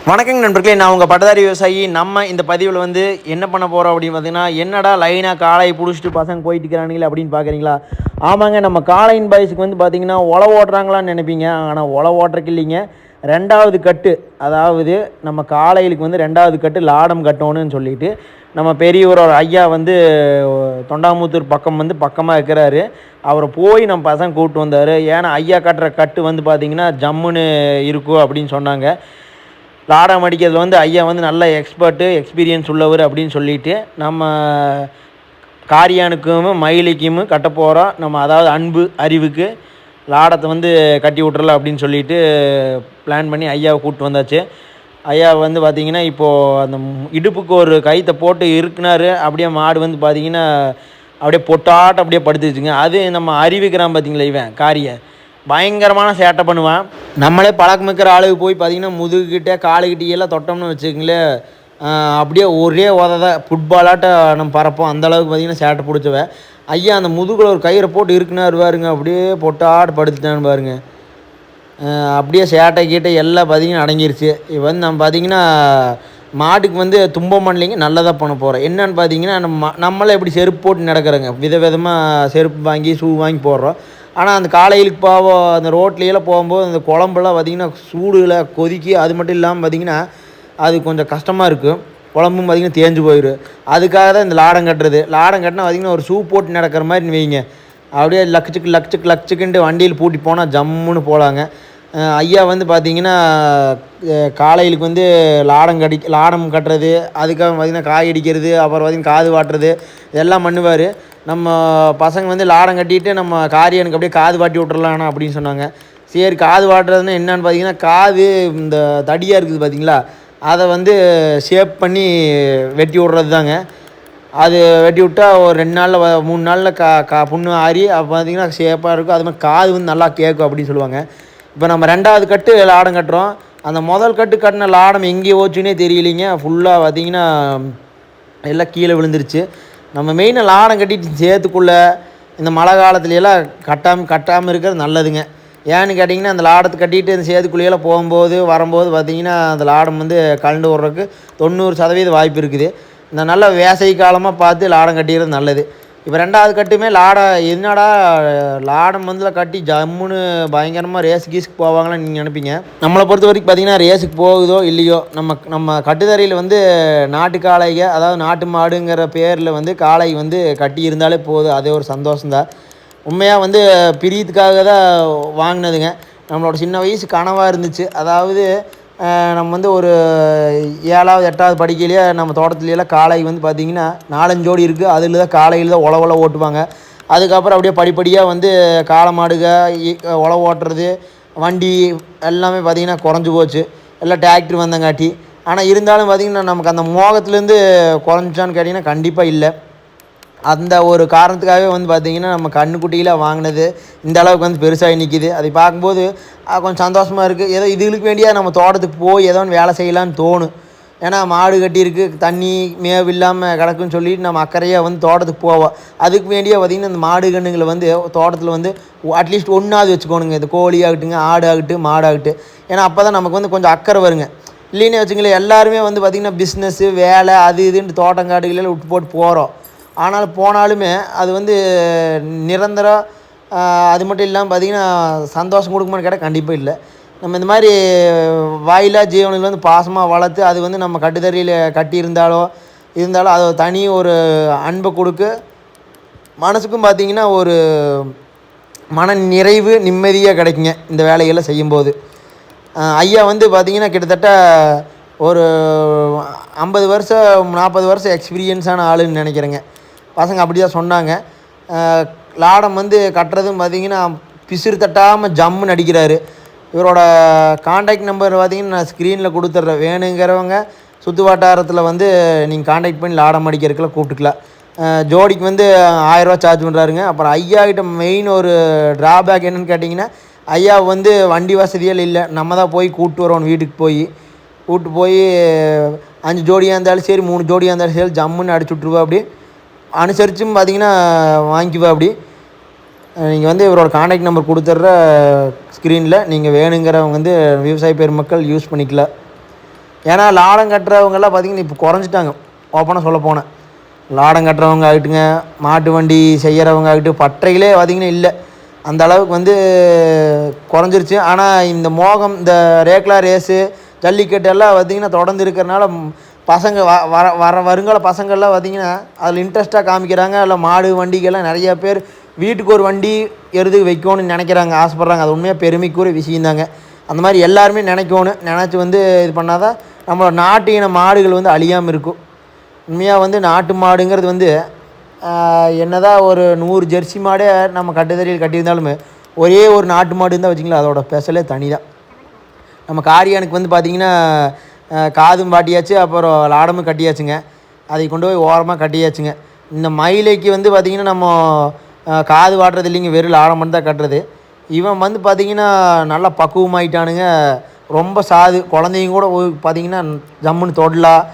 வணக்கங்க நண்பர்களே, நான் உங்கள் பட்டதாரி விவசாயி. நம்ம இந்த பதிவில் வந்து என்ன பண்ண போகிறோம் அப்படின்னு பார்த்தீங்கன்னா, என்னடா லைனாக காளையை பிடிச்சிட்டு பசங்க போயிட்டு இருக்கிறானுங்களே அப்படின்னு பார்க்குறீங்களா? ஆமாங்க, நம்ம காளையின் பாய்ஸுக்கு வந்து பார்த்தீங்கன்னா உழவு ஓட்டுறாங்களான்னு நினைப்பீங்க. ஆனால் உழவு ஓட்டுறக்கு இல்லைங்க, ரெண்டாவது கட்டு. அதாவது நம்ம காளைகளுக்கு வந்து ரெண்டாவது கட்டு லாடம் கட்டணும்னு சொல்லிட்டு நம்ம பெரியவர் ஐயா வந்து தொண்டாமுத்தூர் பக்கம் வந்து பக்கமாக இருக்கிறாரு. அவரை போய் நம்ம பசங்க கூப்பிட்டு வந்தார். ஏன்னா ஐயா கட்டுற கட்டு வந்து பார்த்திங்கன்னா ஜம்முன்னு இருக்கும் அப்படின்னு சொன்னாங்க. லாடம் அடிக்கிறதுல வந்து ஐயா வந்து நல்ல எக்ஸ்பீரியன்ஸ் உள்ளவர் அப்படின்னு சொல்லிட்டு நம்ம காரியானுக்கும் மயிலிக்கும் கட்ட போகிறோம். நம்ம அதாவது அன்பு அறிவுக்கு லாடத்தை வந்து கட்டி விட்றலாம் அப்படின்னு சொல்லிட்டு பிளான் பண்ணி ஐயாவை கூப்பிட்டு வந்தாச்சு. ஐயா வந்து பார்த்திங்கன்னா இப்போது அந்த இடுப்புக்கு ஒரு கைத்தை போட்டு இருக்குனார். அப்படியே மாடு வந்து பார்த்திங்கன்னா அப்படியே பொட்டாட்டம் அப்படியே படுத்துச்சுங்க. அது நம்ம அறிவிக்கிறான் பார்த்திங்களா, இவன் காரியை பயங்கரமான சேட்டை பண்ணுவான். நம்மளே பழக்கமிக்கிற ஆளுக்கு போய் பார்த்திங்கன்னா முதுகுக்கிட்ட காலுக்கிட்டேயெல்லாம் தொட்டோம்னு வச்சுக்கங்களேன், அப்படியே ஒரே உதத ஃபுட்பாலாட்ட நம்ம பறப்போம். அந்தளவுக்கு பார்த்திங்கன்னா சேட்டை பிடிச்சவன் ஐயா. அந்த முதுகில் ஒரு கயிறை போட்டு இருக்குனாரு பாருங்க, அப்படியே பொட்டாட்டு படுத்துட்டான்னு பாருங்க. அப்படியே சேட்டை கீட்டை எல்லாம் பார்த்திங்கன்னா அடங்கிருச்சு. இப்போ வந்து நம்ம பார்த்திங்கன்னா மாட்டுக்கு வந்து துன்பம் பண்ணலைங்க, நல்லதாக பண்ண போகிறோம். என்னென்னு பார்த்தீங்கன்னா, நம்மளே எப்படி செருப்பு போட்டு நடக்கிறோங்க, விதவிதமாக செருப்பு வாங்கி ஷூ வாங்கி போடுறோம். ஆனால் அந்த காலையிலுக்கு போவோம், அந்த ரோட்லையெல்லாம் போகும்போது அந்த குழம்புலாம் பார்த்திங்கன்னா சூடில் கொதிக்கி, அது மட்டும் இல்லாமல் பார்த்திங்கன்னா அது கொஞ்சம் கஷ்டமாக இருக்கும். குழம்பும் பார்த்திங்கன்னா தேஞ்சு போயிடும். அதுக்காக தான் இந்த லாடம் கட்டுறது. லாடம் கட்டினா பார்த்திங்கன்னா ஒரு ஷூ போட்டு நடக்கிற மாதிரி வைங்க, அப்படியே லக்ஸுக்குன்ட்டு வண்டியில் பூட்டி போனால் ஜம்முன்னு போகலாங்க. ஐயா வந்து பார்த்திங்கன்னா காலையிலுக்கு வந்து லாடம் கட்டுறது, அதுக்காக பார்த்திங்கன்னா காய் அடிக்கிறது, அப்புறம் பார்த்திங்கன்னா காது வாட்டுறது இதெல்லாம் பண்ணுவார். நம்ம பசங்க வந்து லாடம் கட்டிட்டு நம்ம காரியனுக்கு அப்படியே காது வாட்டி விட்றலாண்ணா அப்படின்னு சொன்னாங்க. சரி, காது வாட்டுறதுன்னா என்னென்னு பார்த்தீங்கன்னா, காது இந்த தடியாக இருக்குது பார்த்திங்களா, அதை வந்து ஷேப் பண்ணி வெட்டி விட்றது தாங்க. அது வெட்டி விட்டால் ஒரு 2 நாளில் 3 நாளில் புண்ணு ஆறி அப்போ பார்த்திங்கன்னா ஷேப்பாக இருக்கும். அது மாதிரி காது வந்து நல்லா கேட்கும் அப்படின்னு சொல்லுவாங்க. இப்போ நம்ம 2வது கட்டு லாடம் கட்டுறோம். அந்த முதல் கட்டு கட்டின லாடம் எங்கே ஓச்சுன்னே தெரியலிங்க. ஃபுல்லாக பார்த்திங்கன்னா எல்லாம் கீழே விழுந்துருச்சு. நம்ம மெயினாக லாடம் கட்டிட்டு சேத்துக்குள்ளே இந்த மழை காலத்துலையெல்லாம் கட்டாமல் இருக்கிறது நல்லதுங்க. ஏன்னு கேட்டிங்கன்னா, அந்த லாடத்தை கட்டிட்டு இந்த சேத்துக்குள்ளேயெல்லாம் போகும்போது வரும்போது பார்த்திங்கன்னா அந்த லாடம் வந்து கலண்டு விட்றதுக்கு 90% வாய்ப்பு இருக்குது. இந்த நல்ல வேசை காலமாக பார்த்து லாடம் கட்டிக்கிறது நல்லது. இப்போ 2வது கட்டுமே என்னடா லாடம் வந்து கட்டி ஜம்முன்னு பயங்கரமாக ரேஸ் கீஸுக்கு போவாங்களான்னு நீங்கள் நினைப்பீங்க. நம்மளை பொறுத்த வரைக்கும் பார்த்திங்கன்னா ரேஸுக்கு போகுதோ இல்லையோ, நம்ம கட்டுத்தரையில் வந்து நாட்டு காளைக, அதாவது நாட்டு மாடுங்கிற பேரில் வந்து காளை வந்து கட்டி இருந்தாலே போதும், அதே ஒரு சந்தோஷம்தான். உண்மையாக வந்து பிரியத்துக்காக தான் வாங்கினதுங்க. நம்மளோட சின்ன வயசு கனவாக இருந்துச்சு. அதாவது நம்ம வந்து ஒரு 7வது 8வது படிக்கையிலேயே நம்ம தோட்டத்துலையெல்லாம் காளை வந்து பார்த்திங்கன்னா 4-5 ஜோடி இருக்குது. அதில் தான் காளையில் தான் உழவெல்லாம் ஓட்டுவாங்க. அதுக்கப்புறம் அப்படியே படிப்படியாக வந்து காளை மாடுக உழவு ஓட்டுறது, வண்டி எல்லாமே பார்த்திங்கன்னா குறைஞ்சி போச்சு, எல்லாம் டிராக்டர் வந்தங்காட்டி. ஆனால் இருந்தாலும் பார்த்திங்கன்னா நமக்கு அந்த மோகத்துலேருந்து குறைஞ்சான்னு கேட்டிங்கன்னா கண்டிப்பாக இல்லை. அந்த ஒரு காரணத்துக்காகவே வந்து பார்த்திங்கன்னா நம்ம கண்ணுக்குட்டியில் வாங்கினது இந்த அளவுக்கு வந்து பெருசாகி நிற்கிது. அதை பார்க்கும்போது கொஞ்சம் சந்தோஷமாக இருக்குது. ஏதோ இதுகளுக்கு வேண்டியா நம்ம தோட்டத்துக்கு போய் ஏதோ ஒன்று வேலை செய்யலான்னு தோணும். ஏன்னா மாடு கட்டியிருக்கு, தண்ணி மேவு இல்லாமல் கிடக்குன்னு சொல்லிட்டு நம்ம அக்கறையாக வந்து தோட்டத்துக்கு போவோம். அதுக்கு வேண்டிய பார்த்திங்கன்னா இந்த மாடு கண்ணுங்களை வந்து தோட்டத்தில் வந்து அட்லீஸ்ட் ஒன்றாவது வச்சுக்கோணுங்க. இந்த கோழி ஆகட்டுங்க, ஆடு ஆகட்டும், மாடாகட்டும். ஏன்னா அப்போ தான் நமக்கு வந்து கொஞ்சம் அக்கறை வருங்க. இல்லைன்னு வச்சுங்களேன், எல்லாருமே வந்து பார்த்திங்கன்னா பிஸ்னஸ்ஸு வேலை அது இதுன்ட்டு தோட்டங்காடுகளெல்லாம் விட்டு போட்டு போகிறோம். ஆனால் போனாலுமே அது வந்து நிரந்தரம். அது மட்டும் இல்லாமல் பார்த்திங்கன்னா சந்தோஷம் கொடுக்குமான்னு கேட்டால் கண்டிப்பாக இல்லை. நம்ம இந்த மாதிரி வாயிலா ஜீவனில் வந்து பாசமாக வளர்த்து அது வந்து நம்ம கட்டுத்தறியில் கட்டி இருந்தாலும் அது தனி ஒரு அன்பை கொடுக்கு. மனசுக்கும் பார்த்திங்கன்னா ஒரு மன நிறைவு நிம்மதியாக கிடைக்குங்க இந்த வேலைகளை செய்யும்போது. ஐயா வந்து பார்த்திங்கன்னா கிட்டத்தட்ட ஒரு 50 வருஷம் 40 வருஷம் எக்ஸ்பீரியன்ஸான ஆளுன்னு நினைக்கிறேங்க. பசங்க அப்படி தான் சொன்னாங்க. லாடம் வந்து கட்டுறதும் பார்த்திங்கன்னா பிசிறு தட்டாமல் ஜம்முன்னு அடிக்கிறாரு. இவரோட காண்டாக்ட் நம்பர் பார்த்திங்கன்னா நான் ஸ்க்ரீனில் கொடுத்துட்றேன். வேணுங்கிறவங்க சுற்று வட்டாரத்தில் வந்து நீங்கள் காண்டாக்ட் பண்ணி லாடம் அடிக்கிறதுக்கெல்லாம் கூப்பிட்டுக்கலாம். ஜோடிக்கு வந்து 1000 ரூபா சார்ஜ் பண்ணுறாருங்க. அப்புறம் ஐயா கிட்ட மெயின் ஒரு ட்ராபேக் என்னென்னு கேட்டிங்கன்னா, ஐயா வந்து வண்டி வசதிகள் இல்லை. நம்ம தான் போய் கூப்பிட்டு வரோம். வீட்டுக்கு கூப்பிட்டு போய் 5 ஜோடியாக இருந்தாலும் சரி, 3 ஜோடியாக இருந்தாலும் சரி, ஜம்முன்னு அடிச்சு விட்ருவா. அப்படி அனுசரிச்சும் பார்த்திங்கன்னா வாங்கிக்குவா. அப்படி நீங்கள் வந்து இவரோட காண்டாக்ட் நம்பர் கொடுத்துட்ற ஸ்க்ரீனில் நீங்கள் வேணுங்கிறவங்க வந்து விவசாய பெருமக்கள் யூஸ் பண்ணிக்கலாம். ஏன்னா லாடம் கட்டுறவங்கெல்லாம் பார்த்திங்கன்னா இப்போ குறைஞ்சிட்டாங்க. ஓப்பனாக சொல்ல போனேன், லாடம் கட்டுறவங்க ஆகிட்டுங்க, மாட்டு வண்டி செய்கிறவங்க ஆகிட்டு பட்டறைகளே பார்த்திங்கன்னா இல்லை, அந்த அளவுக்கு வந்து குறைஞ்சிருச்சு. ஆனால் இந்த மோகம், இந்த ரேக்லா ரேஸு, ஜல்லிக்கட்டு எல்லாம் பார்த்திங்கன்னா தொடர்ந்து இருக்கிறனால பசங்க வர வர வருங்கால பசங்கள்லாம் பார்த்திங்கன்னா அதில் இன்ட்ரெஸ்ட்டாக காமிக்கிறாங்க. அதில் மாடு வண்டிக்கெல்லாம் நிறையா பேர் வீட்டுக்கு ஒரு வண்டி எருதுக்கு வைக்கணும்னு நினைக்கிறாங்க, ஆசைப்பட்றாங்க. அது உண்மையாக பெருமைக்குரிய விஷயந்தாங்க. அந்த மாதிரி எல்லாருமே நினைக்கணும். நினச்சி வந்து இது பண்ணால் தான் நம்மளோட நாட்டு இன மாடுகள் வந்து அழியாமல் இருக்கும். உண்மையாக வந்து நாட்டு மாடுங்கிறது வந்து என்னதான் ஒரு 100 ஜெர்சி மாடே நம்ம கட்டுத்தறியில் கட்டியிருந்தாலுமே ஒரே ஒரு நாட்டு மாடு இருந்தால் வச்சிங்களா, அதோட ஸ்பெஷலே தனி தான். நம்ம காரியானுக்கு வந்து பார்த்திங்கன்னா காதும் பாட்டியாச்சு, அப்புறம் லாடமும் கட்டியாச்சுங்க. அதை கொண்டு போய் ஓரமாக கட்டியாச்சுங்க. இந்த மயிலைக்கு வந்து பார்த்திங்கன்னா நம்ம காது வாட்டுறது இல்லைங்க, வெறும் லாடம் மட்டும் தான் கட்டுறது. இவன் வந்து பார்த்திங்கன்னா நல்லா பக்குவமாயிட்டானுங்க, ரொம்ப சாது. குழந்தைங்க கூட பார்த்திங்கன்னா ஜம்முன்னு தொடலாம்,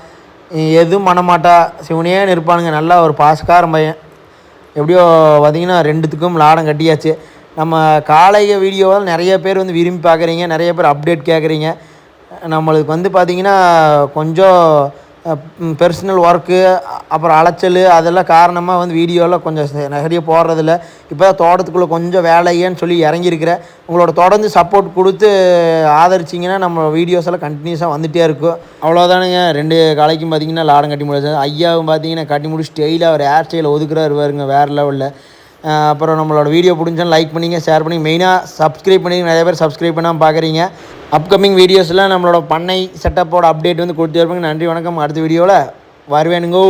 எதுவும் பண்ணமாட்டா, சிவனேன்னு இருப்பானுங்க. நல்லா ஒரு பாஸ்காரம் பையன். எப்படியோ பார்த்திங்கன்னா 2த்துக்கும் லாடம் கட்டியாச்சு. நம்ம காளைக வீடியோவில் நிறைய பேர் வந்து விரும்பி பார்க்குறீங்க, நிறைய பேர் அப்டேட் கேட்குறீங்க. நம்மளுக்கு வந்து பார்த்திங்கன்னா கொஞ்சம் பெர்சனல் ஒர்க்கு, அப்புறம் அலைச்சல், அதெல்லாம் காரணமாக வந்து வீடியோலாம் கொஞ்சம் நிறைய போடுறதில்ல. இப்போ தான் தோட்டத்துக்குள்ளே கொஞ்சம் வேலையேன்னு சொல்லி இறங்கியிருக்கிறேன். உங்களோட தொடர்ந்து சப்போர்ட் கொடுத்து ஆதரிச்சிங்கன்னா நம்ம வீடியோஸ் எல்லாம் கண்டினியூஸாக வந்துகிட்டே இருக்கும். அவ்வளோதானுங்க. 2 காலைக்கும் பார்த்திங்கன்னா லாடம் கட்டி முடியாது. ஐயாவும் பார்த்திங்கன்னா கட்டி முடிச்சு ஸ்டைலாக அவர் ஹேர் ஸ்டைலில் ஒதுக்குறாரு பாருங்க, வேறு லெவலில். அப்புறம் நம்மளோட வீடியோ பிடிச்சாலும் லைக் பண்ணிங்க, ஷேர் பண்ணி, மெயினாக சப்ஸ்கிரைப் பண்ணி, நிறைய பேர் சப்ஸ்கிரைப் பண்ணாமல் பார்க்குறீங்க. அப்கமிங் வீடியோஸில் நம்மளோட பண்ணை செட்டப்போட அப்டேட் வந்து கொடுத்து இருப்பாங்க. நன்றி, வணக்கம். அடுத்த வீடியோவில் வருவேனுங்கோ.